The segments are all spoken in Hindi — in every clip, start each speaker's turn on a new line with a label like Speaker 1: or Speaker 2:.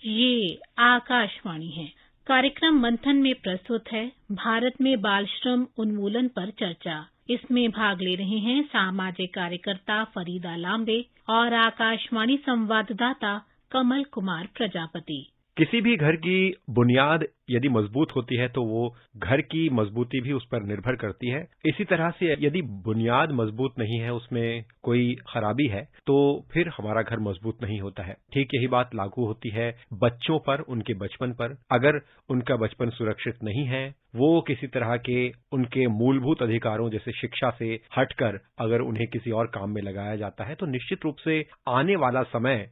Speaker 1: ये आकाशवाणी है। कार्यक्रम मंथन में प्रस्तुत है भारत में बाल श्रम उन्मूलन पर चर्चा। इसमें भाग ले रहे हैं सामाजिक कार्यकर्ता फरीदा लांबे और आकाशवाणी संवाददाता कमल कुमार प्रजापति।
Speaker 2: किसी भी घर की बुनियाद यदि मजबूत होती है तो वो घर की मजबूती भी उस पर निर्भर करती है। इसी तरह से यदि बुनियाद मजबूत नहीं है, उसमें कोई खराबी है, तो फिर हमारा घर मजबूत नहीं होता है। ठीक यही बात लागू होती है बच्चों पर, उनके बचपन पर। अगर उनका बचपन सुरक्षित नहीं है, वो किसी तरह के उनके मूलभूत अधिकारों जैसे शिक्षा से हटकर अगर उन्हें किसी और काम में लगाया जाता है, तो निश्चित रूप से आने वाला समय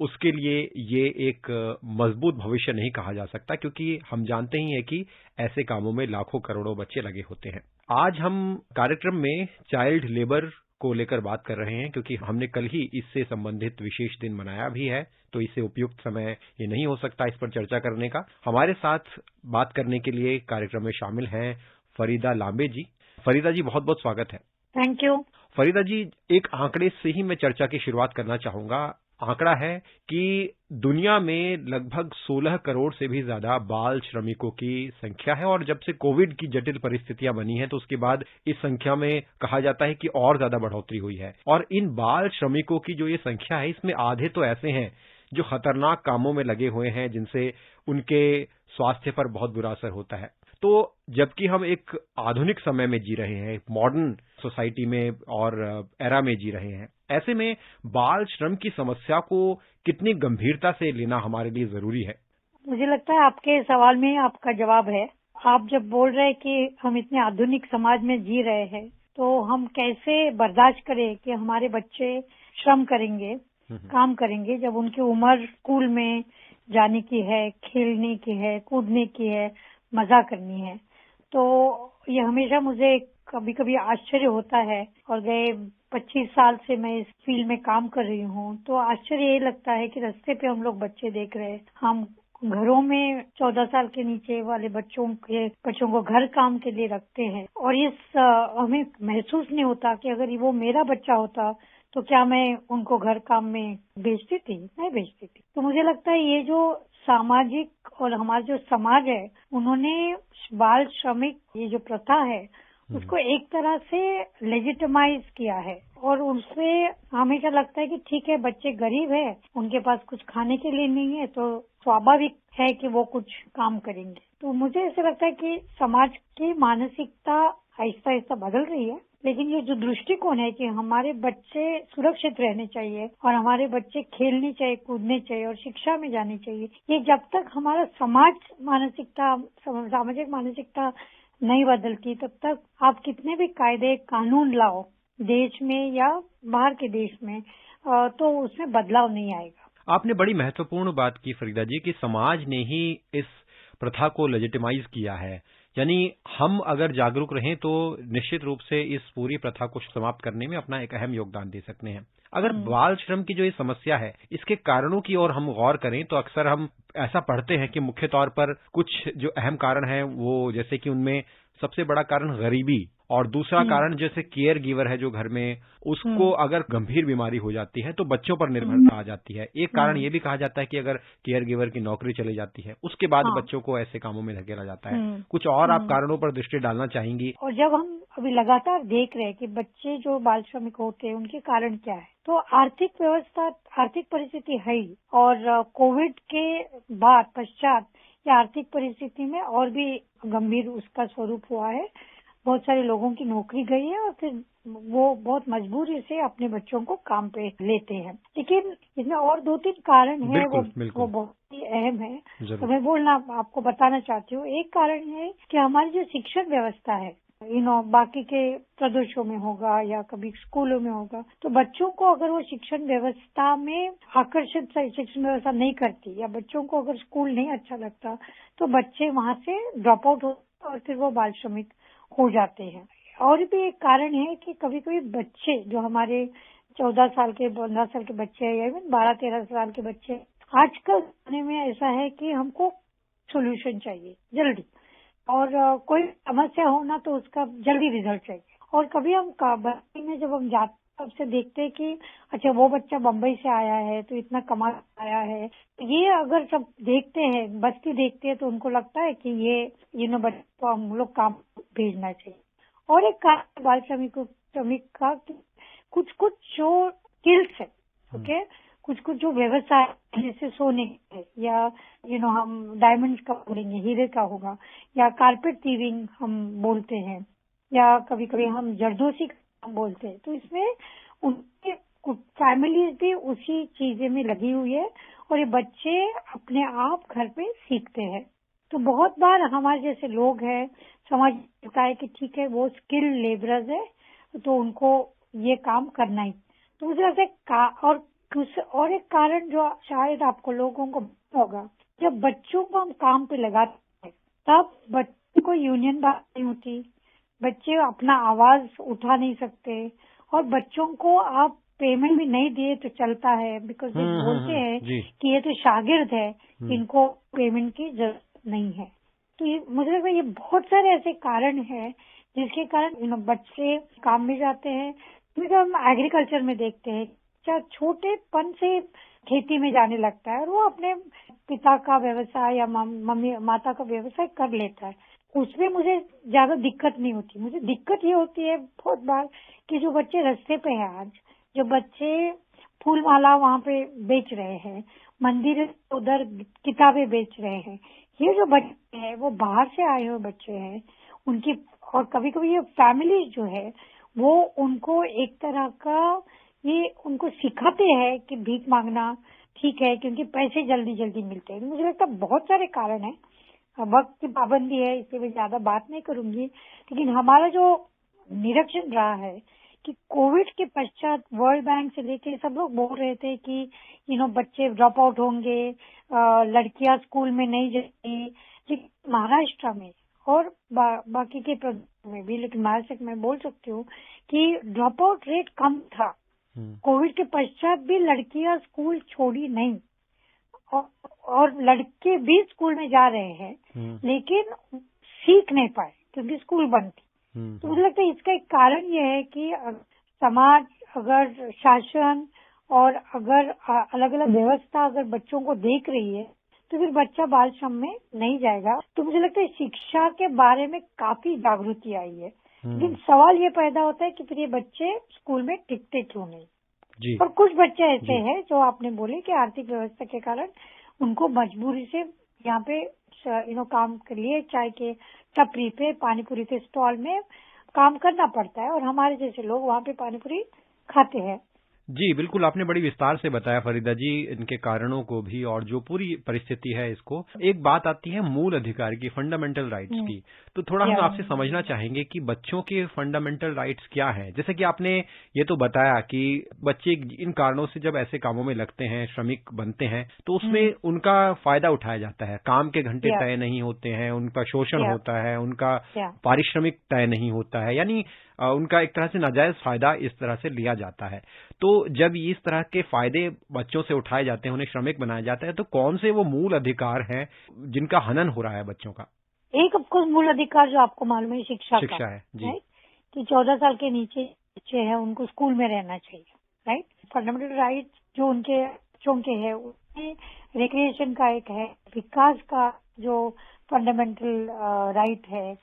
Speaker 2: उसके लिए ये एक मजबूत भविष्य नहीं कहा जा सकता, क्योंकि हम जानते ही हैं कि ऐसे कामों में लाखों करोड़ों बच्चे लगे होते हैं। आज हम कार्यक्रम में चाइल्ड लेबर को लेकर बात कर रहे हैं, क्योंकि हमने कल ही इससे संबंधित विशेष दिन मनाया भी है, तो इससे उपयुक्त समय ये नहीं हो सकता इस पर चर्चा करने का। हमारे साथ बात करने के लिए कार्यक्रम में शामिल हैं फरीदा लांबे जी। फरीदा जी, बहुत बहुत स्वागत है।
Speaker 3: Thank you.
Speaker 2: फरीदा जी, एक आंकड़े से ही मैं चर्चा की शुरुआत करना चाहूंगा। आंकड़ा है कि दुनिया में लगभग 16 करोड़ से भी ज्यादा बाल श्रमिकों की संख्या है, और जब से कोविड की जटिल परिस्थितियां बनी हैं तो उसके बाद इस संख्या में कहा जाता है कि और ज्यादा बढ़ोतरी हुई है। और इन बाल श्रमिकों की जो ये संख्या है, इसमें आधे तो ऐसे हैं जो खतरनाक कामों में लगे हुए हैं, जिनसे उनके स्वास्थ्य पर बहुत बुरा असर होता है। तो जबकि हम एक आधुनिक समय में जी रहे हैं, मॉडर्न सोसाइटी में और एरा में जी रहे हैं, ऐसे में बाल श्रम की समस्या को कितनी गंभीरता से लेना हमारे लिए जरूरी है?
Speaker 3: मुझे लगता है आपके सवाल में आपका जवाब है। आप जब बोल रहे हैं कि हम इतने आधुनिक समाज में जी रहे हैं, तो हम कैसे बर्दाश्त करें कि हमारे बच्चे श्रम करेंगे, काम करेंगे, जब उनकी उम्र स्कूल में जाने की है, खेलने की है, कूदने की है, मजा करनी है। तो ये हमेशा मुझे कभी कभी आश्चर्य होता है, और गए 25 साल से मैं इस फील्ड में काम कर रही हूँ, तो आश्चर्य ये लगता है कि रास्ते पे हम लोग बच्चे देख रहे हैं। हम घरों में 14 साल के नीचे वाले बच्चों को घर काम के लिए रखते हैं, और हमें महसूस नहीं होता कि अगर वो मेरा बच्चा होता तो क्या मैं उनको घर काम में भेजती थी? नहीं भेजती थी। तो मुझे लगता है ये जो सामाजिक और हमारा जो समाज है, उन्होंने बाल श्रमिक ये जो प्रथा है उसको एक तरह से लेजिटिमाइज किया है, और उससे हमेशा लगता है कि ठीक है, बच्चे गरीब है, उनके पास कुछ खाने के लिए नहीं है, तो स्वाभाविक है कि वो कुछ काम करेंगे। तो मुझे ऐसा लगता है कि समाज की मानसिकता आहिस्ता आहिस्ता बदल रही है, लेकिन ये जो दृष्टिकोण है कि हमारे बच्चे सुरक्षित रहने चाहिए और हमारे बच्चे खेलने चाहिए, कूदने चाहिए और शिक्षा में जाने चाहिए, ये जब तक हमारा सामाजिक मानसिकता नहीं बदलती, तब तक आप कितने भी कायदे कानून लाओ देश में या बाहर के देश में, तो उसमें बदलाव नहीं आएगा।
Speaker 2: आपने बड़ी महत्वपूर्ण बात की फरीदा जी, कि समाज ने ही इस प्रथा को लेजिटिमाइज किया है। यानी हम अगर जागरूक रहें तो निश्चित रूप से इस पूरी प्रथा को समाप्त करने में अपना एक अहम योगदान दे सकते हैं। अगर बाल श्रम की जो ये समस्या है, इसके कारणों की ओर हम गौर करें तो अक्सर हम ऐसा पढ़ते हैं कि मुख्य तौर पर कुछ जो अहम कारण हैं, वो जैसे कि उनमें सबसे बड़ा कारण गरीबी, और दूसरा कारण जैसे केयर गिवर है जो घर में, उसको अगर गंभीर बीमारी हो जाती है तो बच्चों पर निर्भरता आ जाती है। एक कारण ये भी कहा जाता है कि अगर केयर गिवर की नौकरी चली जाती है, उसके बाद बच्चों को ऐसे कामों में धकेला जाता है। कुछ और आप कारणों पर दृष्टि डालना चाहेंगी?
Speaker 3: और जब हम अभी लगातार देख रहे हैं कि बच्चे जो बाल श्रमिक होते हैं, उनके कारण क्या है, तो आर्थिक परिस्थिति है ही, और कोविड के पश्चात या आर्थिक परिस्थिति में और भी गंभीर उसका स्वरूप हुआ है। बहुत सारे लोगों की नौकरी गई है, और फिर वो बहुत मजबूरी से अपने बच्चों को काम पे लेते हैं। लेकिन इसमें और 2-3 कारण है, वो बहुत ही अहम है, तो मैं आपको बताना चाहती हूँ। एक कारण है कि हमारी जो शिक्षण व्यवस्था है, बाकी के प्रदेशों में होगा या कभी स्कूलों में होगा, तो बच्चों को अगर वो शिक्षण व्यवस्था में आकर्षित शिक्षण व्यवस्था नहीं करती, या बच्चों को अगर स्कूल नहीं अच्छा लगता, तो बच्चे वहाँ से ड्रॉप आउट होते और फिर वो बाल श्रमिक हो जाते हैं। और भी एक कारण है कि कभी कभी बच्चे जो हमारे 14 साल के 15 साल के बच्चे हैं, या इवन 12-13 साल के बच्चे, आजकल खाने में ऐसा है कि हमको सोल्यूशन चाहिए जल्दी, और कोई समस्या हो ना तो उसका जल्दी रिजल्ट चाहिए। और कभी हम बस्ती में जब हम जाते सबसे देखते हैं कि अच्छा वो बच्चा बम्बई से आया है तो इतना कमा आया है। ये अगर सब देखते हैं, बस्ती देखते हैं, तो उनको लगता है कि ये बच्चे को हम लोग काम भेजना चाहिए। और एक कारण बाल श्रमिक का कुछ जो स्किल्स है, ओके, कुछ जो व्यवसाय जैसे सोने है या हम डायमंड्स का बोलेंगे, हीरे का होगा, या कारपेट वीविंग हम बोलते हैं, या कभी कभी हम जरदोसी का बोलते हैं। तो इसमें उनके फैमिलीज भी उसी चीजें में लगी हुई है और ये बच्चे अपने आप घर पे सीखते हैं। तो बहुत बार हमारे जैसे लोग हैं, समाज कहता है कि ठीक है वो स्किल लेबरर्स है तो उनको ये काम करना ही। तो मुझे लगता है और एक कारण जो शायद आपको लोगों को होगा, जब बच्चों को हम काम पे लगाते हैं तब बच्चों को यूनियन बात नहीं होती, बच्चे अपना आवाज उठा नहीं सकते, और बच्चों को आप पेमेंट भी नहीं दिए तो चलता है, बिकॉज ये बोलते हैं कि ये तो शागिर्द है, इनको पेमेंट की जरूरत नहीं है। तो ये मुझे लगता है ये बहुत सारे ऐसे कारण हैं जिसके कारण बच्चे काम में जाते हैं। तो हम एग्रीकल्चर में देखते हैं छोटेपन से खेती में जाने लगता है और वो अपने पिता का व्यवसाय या माता का व्यवसाय कर लेता है। उसमें मुझे ज्यादा दिक्कत नहीं होती। मुझे दिक्कत ये होती है बहुत बार कि जो बच्चे रास्ते पे हैं, आज जो बच्चे फूल माला वहाँ पे बेच रहे हैं, मंदिर उधर किताबें बेच रहे हैं, ये जो बच्चे हैं वो बाहर से आए हुए बच्चे हैं। उनकी और कभी कभी ये फैमिली जो है वो उनको एक तरह का ये उनको सिखाते हैं कि भीख मांगना ठीक है क्योंकि पैसे जल्दी जल्दी मिलते हैं। मुझे लगता है बहुत सारे कारण हैं, वक्त की पाबंदी है इसलिए मैं ज्यादा बात नहीं करूंगी, लेकिन हमारा जो निरीक्षण रहा है कि कोविड के पश्चात वर्ल्ड बैंक से लेके सब लोग बोल रहे थे कि बच्चे ड्रॉप आउट होंगे, लड़कियां स्कूल में नहीं जाएंगी, लेकिन महाराष्ट्र में और बाकी के प्रदेश में भी, लेकिन महाराष्ट्र में बोल सकती हूँ कि ड्रॉप आउट रेट कम था। कोविड के पश्चात भी लड़कियां स्कूल छोड़ी नहीं और लड़के भी स्कूल में जा रहे हैं, लेकिन सीख नहीं पाए क्योंकि स्कूल बंद थी। तो मुझे लगता है इसका एक कारण ये है कि समाज, अगर शासन और अगर अलग अलग व्यवस्था अगर बच्चों को देख रही है तो फिर बच्चा बाल श्रम में नहीं जाएगा। तो मुझे लगता है शिक्षा के बारे में काफी जागृति आई है, लेकिन सवाल ये पैदा होता है कि फिर ये बच्चे स्कूल में टिकते क्यों नहीं। और कुछ बच्चे ऐसे हैं जो आपने बोले कि आर्थिक व्यवस्था के कारण उनको मजबूरी से यहाँ पे काम के लिए चाय के टपरी पे, पानीपुरी के स्टॉल में काम करना पड़ता है और हमारे जैसे लोग वहाँ पे पानीपुरी खाते हैं।
Speaker 2: जी बिल्कुल, आपने बड़ी विस्तार से बताया फरीदा जी इनके कारणों को भी और जो पूरी परिस्थिति है इसको। एक बात आती है मूल अधिकार की, फंडामेंटल राइट्स की, तो थोड़ा हम आपसे समझना चाहेंगे कि बच्चों के फंडामेंटल राइट्स क्या हैं। जैसे कि आपने ये तो बताया कि बच्चे इन कारणों से जब ऐसे कामों में लगते हैं, श्रमिक बनते हैं, तो उसमें उनका फायदा उठाया जाता है, काम के घंटे तय नहीं होते हैं, उनका शोषण होता है, उनका पारिश्रमिक तय नहीं होता है, यानी उनका एक तरह से नाजायज फायदा इस तरह से लिया जाता है। तो जब इस तरह के फायदे बच्चों से उठाए जाते हैं, उन्हें श्रमिक बनाया जाता है, तो कौन से वो मूल अधिकार हैं जिनका हनन हो रहा है बच्चों का?
Speaker 3: एक ऑफकोर्स मूल अधिकार जो आपको मालूम है शिक्षा
Speaker 2: है जी,
Speaker 3: कि 14 साल के नीचे बच्चे हैं उनको स्कूल में रहना चाहिए, राइट। फंडामेंटल राइट जो उनके बच्चों के है उसमें रिक्रिएशन का एक है, विकास का जो फंडामेंटल राइट है,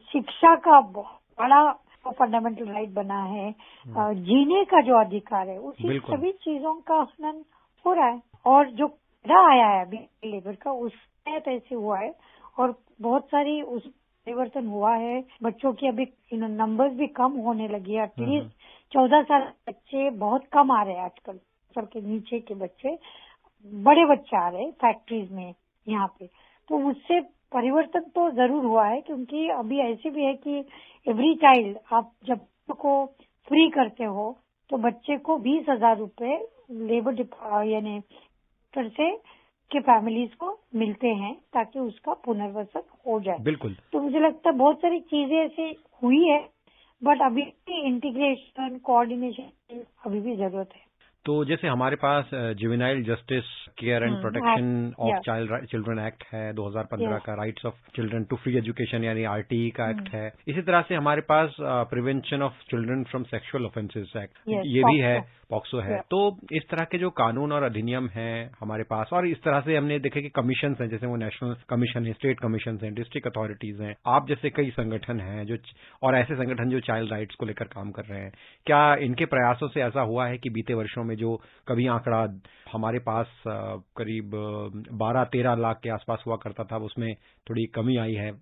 Speaker 3: शिक्षा का बहुत बड़ा फंडामेंटल राइट बना है, जीने का जो अधिकार है, उसी सभी चीजों का हनन हो रहा है। और जो आया है अभी लेबर का उसमें ऐसे हुआ है और बहुत सारी उस परिवर्तन हुआ है। बच्चों की अभी नंबर्स भी कम होने लगी है, एटलीस्ट 14 साल बच्चे बहुत कम आ रहे हैं आजकल। सबके नीचे के बच्चे, बड़े बच्चे आ रहे हैं फैक्ट्रीज में यहाँ पे। तो उससे परिवर्तन तो जरूर हुआ है, क्योंकि अभी ऐसे भी है कि एवरी चाइल्ड आप जब को फ्री करते हो तो बच्चे को 20,000 रुपए लेबर यानी से के फैमिलीज को मिलते हैं ताकि उसका पुनर्वसन हो जाए।
Speaker 2: बिल्कुल।
Speaker 3: तो मुझे लगता है बहुत सारी चीजें ऐसे हुई है, बट अभी भी इंटीग्रेशन, कोऑर्डिनेशन अभी भी जरूरत है।
Speaker 2: तो जैसे हमारे पास juvenile justice care and protection of children act है 2015 का, rights of children to free education यानी आरटीई का एक्ट है। इसी तरह से हमारे पास prevention of children from sexual offences act ये भी है, पॉक्सो है। तो इस तरह के जो कानून और अधिनियम हैं हमारे पास, और इस तरह से हमने देखे कि कमीशन हैं, जैसे वो नेशनल कमीशन है, स्टेट कमीशन हैं, डिस्ट्रिक्ट अथॉरिटीज हैं, आप जैसे कई संगठन हैं जो, और ऐसे संगठन जो चाइल्ड राइट्स को लेकर काम कर रहे हैं। क्या इनके प्रयासों से ऐसा हुआ है कि बीते वर्षों में जो कभी आंकड़ा हमारे पास करीब 12-13 लाख के आसपास हुआ करता था, उसमें थोड़ी कमी आई है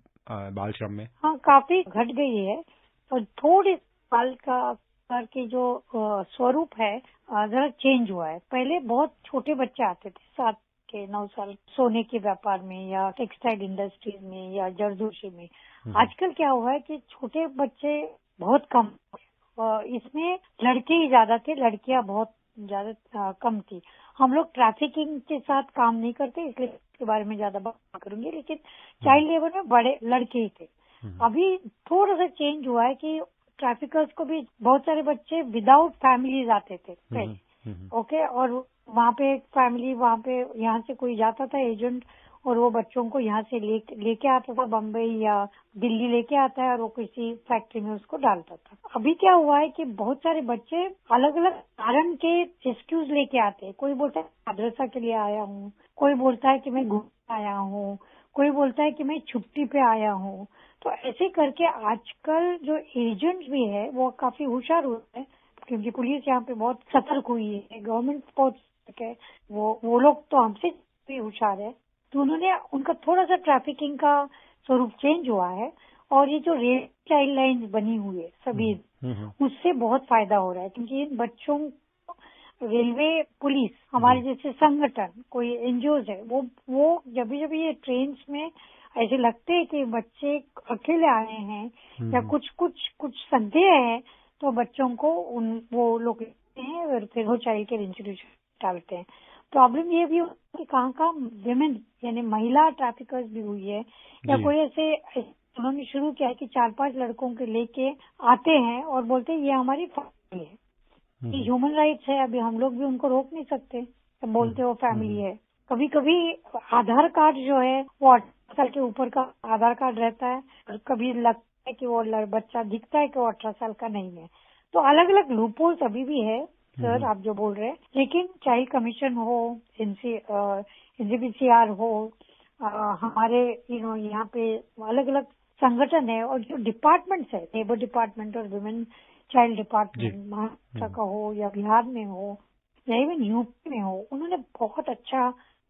Speaker 2: बाल श्रम में?
Speaker 3: हाँ, काफी घट गई है। और थोड़े साल का के जो स्वरूप है जरा चेंज हुआ है। पहले बहुत छोटे बच्चे आते थे, 7 के 9 साल, सोने के व्यापार में या टेक्सटाइल इंडस्ट्रीज में या जरदोशी में। आजकल क्या हुआ है कि छोटे बच्चे बहुत कम, इसमें लड़के ही ज्यादा थे, लड़कियां बहुत ज्यादा कम थी। हम लोग ट्रैफिकिंग के साथ काम नहीं करते, इसलिए इसके बारे में ज्यादा बात करूंगी, लेकिन चाइल्ड लेबर में बड़े लड़के ही थे। अभी थोड़ा सा चेंज हुआ है कि ट्रैफिकर्स को भी बहुत सारे बच्चे विदाउट फैमिलीज आते थे पहले, ओके, और वहाँ पे एक फैमिली, वहाँ पे यहाँ से कोई जाता था एजेंट, और वो बच्चों को यहाँ से लेके आता था, बम्बई या दिल्ली लेके आता है, और वो किसी फैक्ट्री में उसको डालता था। अभी क्या हुआ है कि बहुत सारे बच्चे अलग अलग कारण के एक्सक्यूज लेके आते हैं। कोई बोलता है मदरसा के लिए आया हूँ, कोई बोलता है कि मैं घूमने आया हूँ, कोई बोलता है कि मैं छुट्टी पे आया हूँ। तो ऐसे करके आजकल जो एजेंट्स भी है वो काफी होशियार हुए हैं, क्योंकि पुलिस यहाँ पे बहुत सतर्क हुई है, गवर्नमेंट बहुत सतर्क है, वो लोग तो हमसे भी होशियार है। तो उन्होंने उनका थोड़ा सा ट्रैफिकिंग का स्वरूप चेंज हुआ है, और ये जो रेल चाइल्ड लाइन्स बनी हुई है सभी, उससे बहुत फायदा हो रहा है, क्योंकि इन बच्चों को रेलवे, पुलिस, हमारे जैसे संगठन, कोई एनजीओज है, वो जब ये ट्रेन में ऐसे लगते हैं कि बच्चे अकेले आए हैं या कुछ संदेह है, तो बच्चों को वो लोग लेते हैं और फिर वो चाइल्ड केयर इंस्टीट्यूशन डालते हैं। प्रॉब्लम ये भी होती है कि कहाँ विमेन यानी महिला ट्रैफिकर्स भी हुई है, या कोई ऐसे उन्होंने शुरू किया है कि 4-5 लड़कों के लेके आते हैं और बोलते हैं ये हमारी फैमिली है, ये ह्यूमन राइट्स है, अभी हम लोग भी उनको रोक नहीं सकते, तो बोलते वो फैमिली है। कभी कभी आधार कार्ड जो है वो 18 साल के ऊपर का आधार कार्ड रहता है, और कभी लगता है कि वो बच्चा दिखता है कि वो 18 साल का नहीं है। तो अलग अलग लूपहोल्स अभी भी है सर, आप जो बोल रहे हैं, लेकिन चाइल्ड कमीशन हो, एनसीपीसीआर हो, हमारे यहाँ पे अलग अलग संगठन है, और जो डिपार्टमेंट्स है, लेबर डिपार्टमेंट और वुमेन चाइल्ड डिपार्टमेंट, महाराष्ट्र का हो या बिहार में हो या इवन यूपी में हो, उन्होंने बहुत अच्छा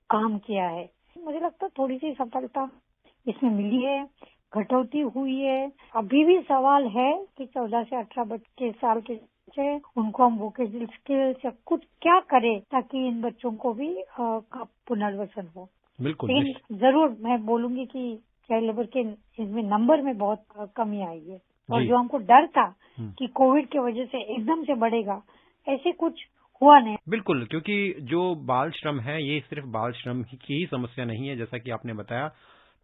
Speaker 3: काम किया है। मुझे लगता है थोड़ी सी सफलता इसमें मिली है, कटौती हुई है। अभी भी सवाल है कि 14 से 18 साल के बच्चे, उनको हम वोकेशनल स्किल्स या कुछ क्या करें ताकि इन बच्चों को भी का पुनर्वसन हो।
Speaker 2: बिल्कुल,
Speaker 3: लेकिन जरूर मैं बोलूंगी कि चाइल्ड लेबर के इसमें नंबर में बहुत कमी आई है, और जो हमको डर था कि कोविड की वजह से एकदम से बढ़ेगा, ऐसे कुछ हुआ नहीं।
Speaker 2: बिल्कुल, क्योंकि जो बाल श्रम है ये सिर्फ बाल श्रम की ही समस्या नहीं है, जैसा कि आपने बताया,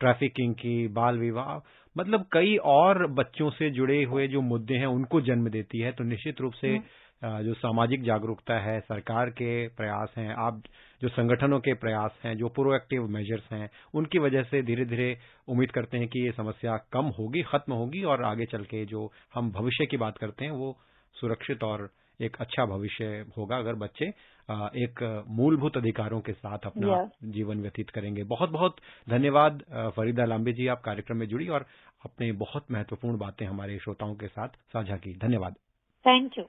Speaker 2: ट्रैफिकिंग की, बाल विवाह, मतलब कई और बच्चों से जुड़े हुए जो मुद्दे हैं उनको जन्म देती है। तो निश्चित रूप से जो सामाजिक जागरूकता है, सरकार के प्रयास हैं, आप जो संगठनों के प्रयास हैं, जो प्रोएक्टिव मेजर्स हैं, उनकी वजह से धीरे धीरे उम्मीद करते हैं कि ये समस्या कम होगी, खत्म होगी, और आगे चल के जो हम भविष्य की बात करते हैं वो सुरक्षित और एक अच्छा भविष्य होगा अगर बच्चे एक मूलभूत अधिकारों के साथ अपना जीवन व्यतीत करेंगे। बहुत बहुत धन्यवाद फरीदा लांबे जी, आप कार्यक्रम में जुड़ी और अपने बहुत महत्वपूर्ण बातें हमारे श्रोताओं के साथ साझा की। धन्यवाद।
Speaker 3: Thank you.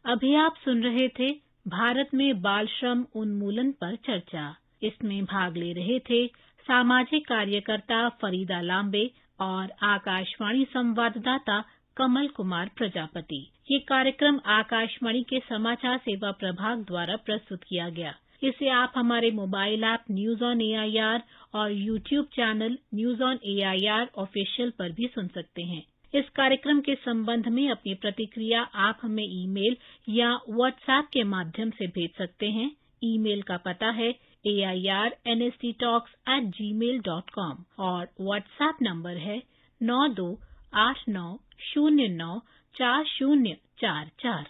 Speaker 1: अभी आप सुन रहे थे भारत में बाल श्रम उन्मूलन पर चर्चा। इसमें भाग ले रहे थे सामाजिक कार्यकर्ता फरीदा लांबे और आकाशवाणी संवाददाता कमल कुमार प्रजापति। ये कार्यक्रम आकाशवाणी के समाचार सेवा प्रभाग द्वारा प्रस्तुत किया गया। इसे आप हमारे mobile app news on AIR और YouTube channel news on AIR official पर भी सुन सकते हैं। इस कार्यक्रम के संबंध में अपनी प्रतिक्रिया आप हमें ईमेल या व्हाट्सएप के माध्यम से भेज सकते हैं। ईमेल का पता है airnsttalks@gmail.com और व्हाट्सएप नंबर है 9289094044।